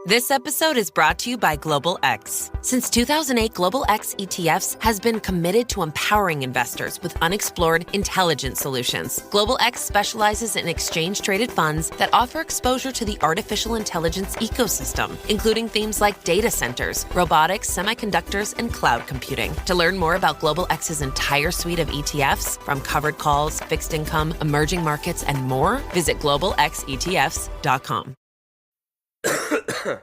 This episode is brought to you by Global X. Since 2008, Global X ETFs has been committed to empowering investors with unexplored, intelligent solutions. Global X specializes in exchange-traded funds that offer exposure to the artificial intelligence ecosystem, including themes like data centers, robotics, semiconductors, and cloud computing. To learn more about Global X's entire suite of ETFs, from covered calls, fixed income, emerging markets, and more, visit globalxetfs.com.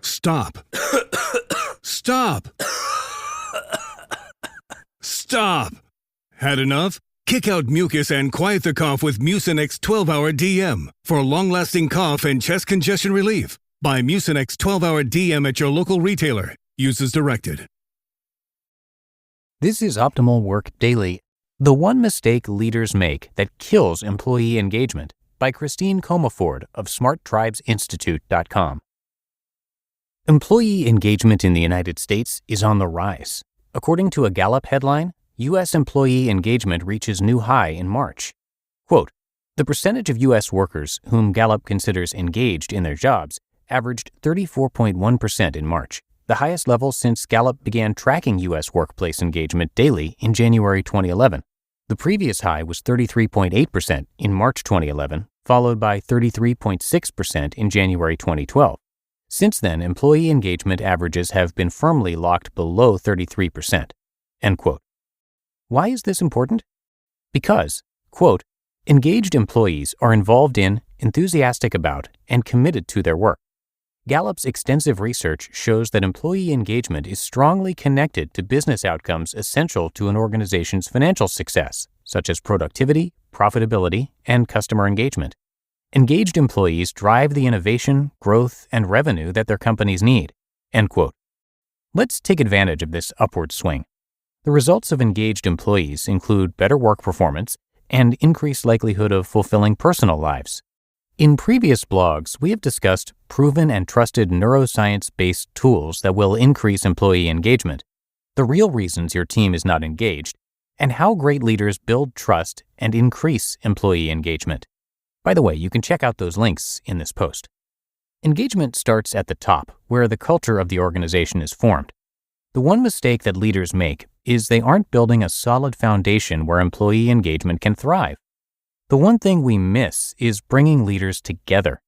Stop. Stop. Stop. Had enough? Kick out mucus and quiet the cough with Mucinex 12-Hour DM for long-lasting cough and chest congestion relief. Buy Mucinex 12-Hour DM at your local retailer. Use as directed. This is Optimal Work Daily, the one mistake leaders make that kills employee engagement, by Christine Comaford of smarttribesinstitute.com. Employee engagement in the United States is on the rise. According to a Gallup headline, U.S. employee engagement reaches new high in March. Quote, the percentage of U.S. workers whom Gallup considers engaged in their jobs averaged 34.1% in March, the highest level since Gallup began tracking U.S. workplace engagement daily in January 2011. The previous high was 33.8% in March 2011, followed by 33.6% in January 2012. Since then, employee engagement averages have been firmly locked below 33%. End quote. Why is this important? Because, quote, engaged employees are involved in, enthusiastic about, and committed to their work. Gallup's extensive research shows that employee engagement is strongly connected to business outcomes essential to an organization's financial success, such as productivity, profitability, and customer engagement. Engaged employees drive the innovation, growth, and revenue that their companies need. End quote. Let's take advantage of this upward swing. The results of engaged employees include better work performance and increased likelihood of fulfilling personal lives. In previous blogs, we have discussed proven and trusted neuroscience-based tools that will increase employee engagement, the real reasons your team is not engaged, and how great leaders build trust and increase employee engagement. By the way, you can check out those links in this post. Engagement starts at the top, where the culture of the organization is formed. The one mistake that leaders make is they aren't building a solid foundation where employee engagement can thrive. The one thing we miss is bringing leaders together.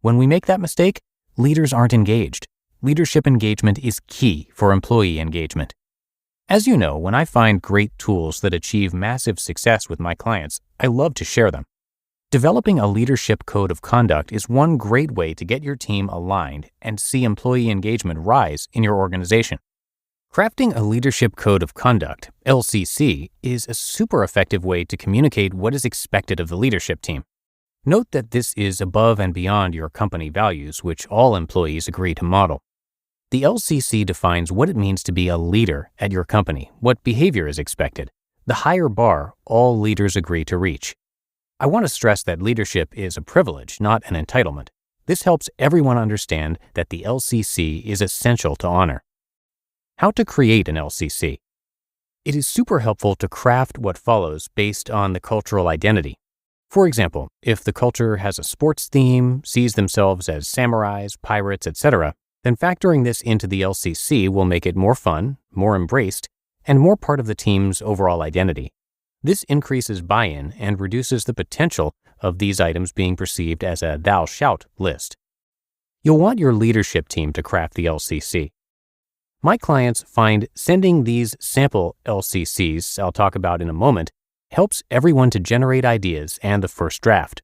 When we make that mistake, leaders aren't engaged. Leadership engagement is key for employee engagement. As you know, when I find great tools that achieve massive success with my clients, I love to share them. Developing a leadership code of conduct is one great way to get your team aligned and see employee engagement rise in your organization. Crafting a leadership code of conduct, LCC, is a super effective way to communicate what is expected of the leadership team. Note that this is above and beyond your company values, which all employees agree to model. The LCC defines what it means to be a leader at your company, what behavior is expected, the higher bar all leaders agree to reach. I want to stress that leadership is a privilege, not an entitlement. This helps everyone understand that the LCC is essential to honor. How to create an LCC. It is super helpful to craft what follows based on the cultural identity. For example, if the culture has a sports theme, sees themselves as samurais, pirates, etc., then factoring this into the LCC will make it more fun, more embraced, and more part of the team's overall identity. This increases buy-in and reduces the potential of these items being perceived as a thou shalt list. You'll want your leadership team to craft the LCC. My clients find sending these sample LCCs, I'll talk about in a moment, helps everyone to generate ideas and the first draft.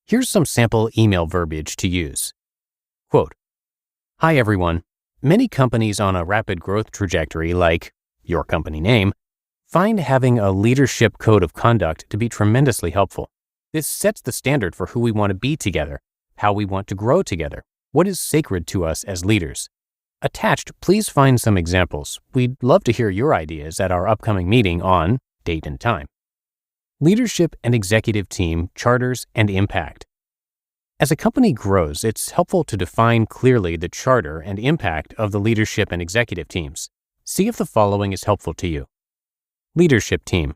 Here's some sample email verbiage to use. Quote, hi everyone. Many companies on a rapid growth trajectory like your company name find having a leadership code of conduct to be tremendously helpful. This sets the standard for who we want to be together, how we want to grow together, what is sacred to us as leaders. Attached, please find some examples. We'd love to hear your ideas at our upcoming meeting on date and time. Leadership and executive team charters and impact. As a company grows, it's helpful to define clearly the charter and impact of the leadership and executive teams. See if the following is helpful to you. Leadership team.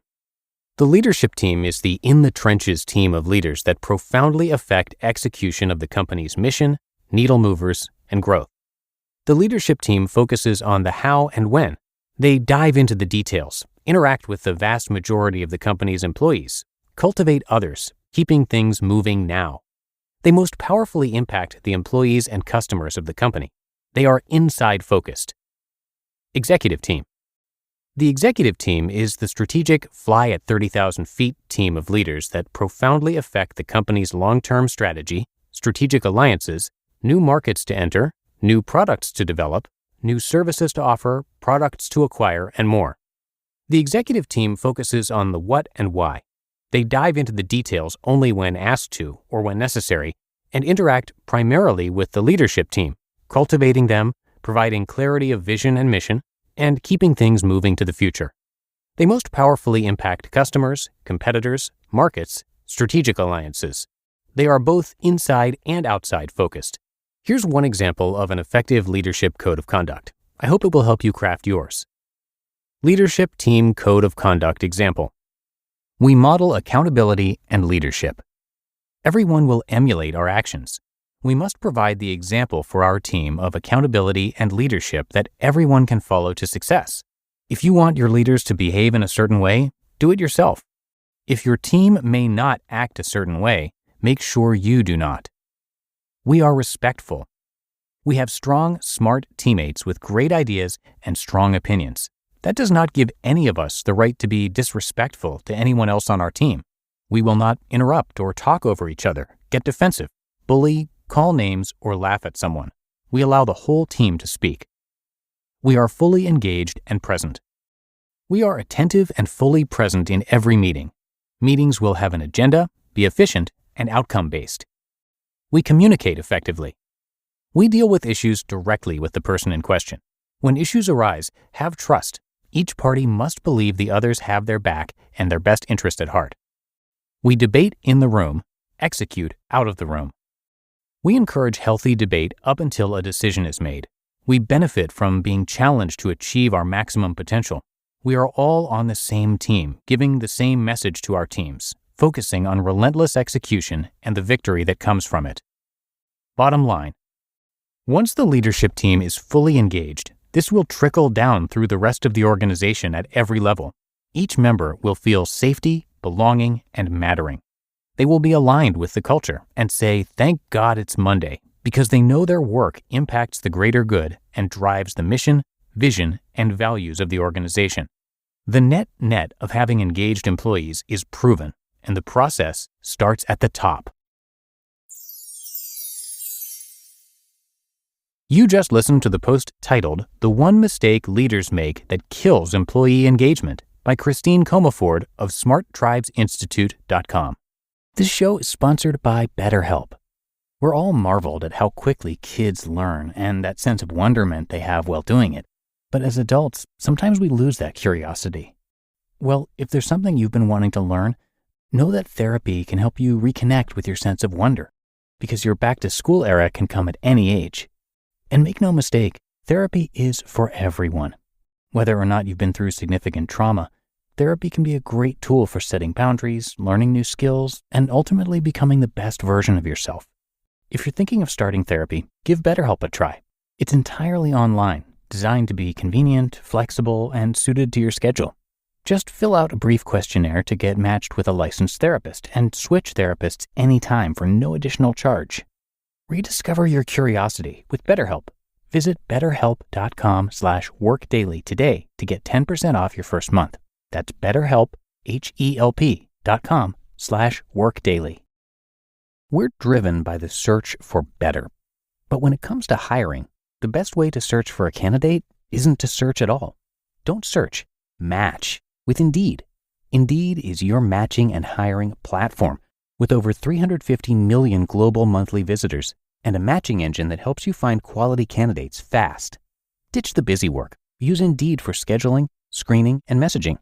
The leadership team is the in-the-trenches team of leaders that profoundly affect execution of the company's mission, needle movers, and growth. The leadership team focuses on the how and when. They dive into the details, interact with the vast majority of the company's employees, cultivate others, keeping things moving now. They most powerfully impact the employees and customers of the company. They are inside-focused. Executive team. The executive team is the strategic fly at 30,000 feet team of leaders that profoundly affect the company's long-term strategy, strategic alliances, new markets to enter, new products to develop, new services to offer, products to acquire, and more. The executive team focuses on the what and why. They dive into the details only when asked to or when necessary, and interact primarily with the leadership team, cultivating them, providing clarity of vision and mission, and keeping things moving to the future. They most powerfully impact customers, competitors, markets, strategic alliances. They are both inside and outside focused. Here's one example of an effective leadership code of conduct. I hope it will help you craft yours. Leadership Team Code of Conduct example. We model accountability and leadership. Everyone will emulate our actions. We must provide the example for our team of accountability and leadership that everyone can follow to success. If you want your leaders to behave in a certain way, do it yourself. If your team may not act a certain way, make sure you do not. We are respectful. We have strong, smart teammates with great ideas and strong opinions. That does not give any of us the right to be disrespectful to anyone else on our team. We will not interrupt or talk over each other, get defensive, bully, call names, or laugh at someone. We allow the whole team to speak. We are fully engaged and present. We are attentive and fully present in every meeting. Meetings will have an agenda, be efficient, and outcome-based. We communicate effectively. We deal with issues directly with the person in question. When issues arise, have trust. Each party must believe the others have their back and their best interest at heart. We debate in the room, execute out of the room. We encourage healthy debate up until a decision is made. We benefit from being challenged to achieve our maximum potential. We are all on the same team, giving the same message to our teams, focusing on relentless execution and the victory that comes from it. Bottom line. Once the leadership team is fully engaged, this will trickle down through the rest of the organization at every level. Each member will feel safety, belonging, and mattering. They will be aligned with the culture and say, "Thank God it's Monday," because they know their work impacts the greater good and drives the mission, vision, and values of the organization. The net of having engaged employees is proven, and the process starts at the top. You just listened to the post titled, "The One Mistake Leaders Make That Kills Employee Engagement" by Christine Comaford of smarttribesinstitute.com. This show is sponsored by BetterHelp. We're all marveled at how quickly kids learn and that sense of wonderment they have while doing it. But as adults, sometimes we lose that curiosity. Well, if there's something you've been wanting to learn, know that therapy can help you reconnect with your sense of wonder, because your back-to-school era can come at any age. And make no mistake, therapy is for everyone. Whether or not you've been through significant trauma, therapy can be a great tool for setting boundaries, learning new skills, and ultimately becoming the best version of yourself. If you're thinking of starting therapy, give BetterHelp a try. It's entirely online, designed to be convenient, flexible, and suited to your schedule. Just fill out a brief questionnaire to get matched with a licensed therapist and switch therapists anytime for no additional charge. Rediscover your curiosity with BetterHelp. Visit betterhelp.com/workdaily today to get 10% off your first month. That's BetterHelp, HELP.com/workdaily. We're driven by the search for better. But when it comes to hiring, the best way to search for a candidate isn't to search at all. Don't search, match with Indeed. Indeed is your matching and hiring platform with over 350 million global monthly visitors and a matching engine that helps you find quality candidates fast. Ditch the busy work. Use Indeed for scheduling, screening, and messaging.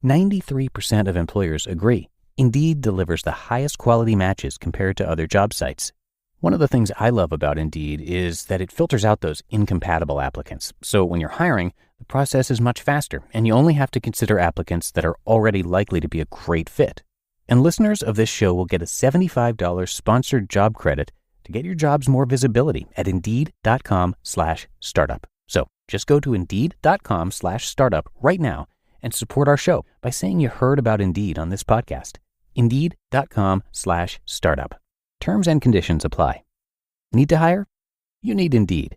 93% of employers agree. Indeed delivers the highest quality matches compared to other job sites. One of the things I love about Indeed is that it filters out those incompatible applicants. So when you're hiring, the process is much faster, and you only have to consider applicants that are already likely to be a great fit. And listeners of this show will get a $75 sponsored job credit to to get your jobs more visibility at Indeed.com/startup. So just go to Indeed.com/startup right now and support our show by saying you heard about Indeed on this podcast. Indeed.com/startup. Terms and conditions apply. Need to hire? You need Indeed.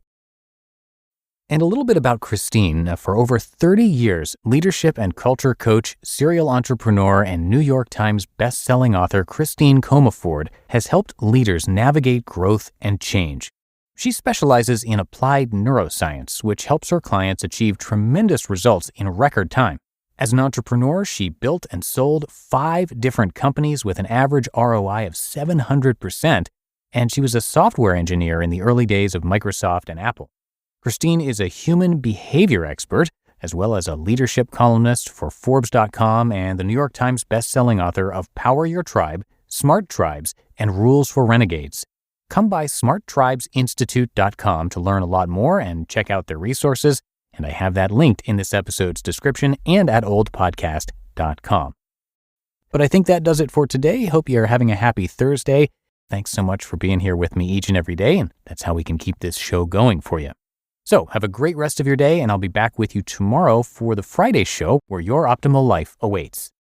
And a little bit about Christine. For over 30 years, leadership and culture coach, serial entrepreneur, and New York Times best-selling author Christine Comaford has helped leaders navigate growth and change. She specializes in applied neuroscience, which helps her clients achieve tremendous results in record time. As an entrepreneur, she built and sold 5 different companies with an average ROI of 700%, and she was a software engineer in the early days of Microsoft and Apple. Christine is a human behavior expert, as well as a leadership columnist for Forbes.com and the New York Times best-selling author of Power Your Tribe, Smart Tribes, and Rules for Renegades. Come by smarttribesinstitute.com to learn a lot more and check out their resources, and I have that linked in this episode's description and at oldpodcast.com. But I think that does it for today. Hope you're having a happy Thursday. Thanks so much for being here with me each and every day, and that's how we can keep this show going for you. So have a great rest of your day, and I'll be back with you tomorrow for the Friday show where your optimal life awaits.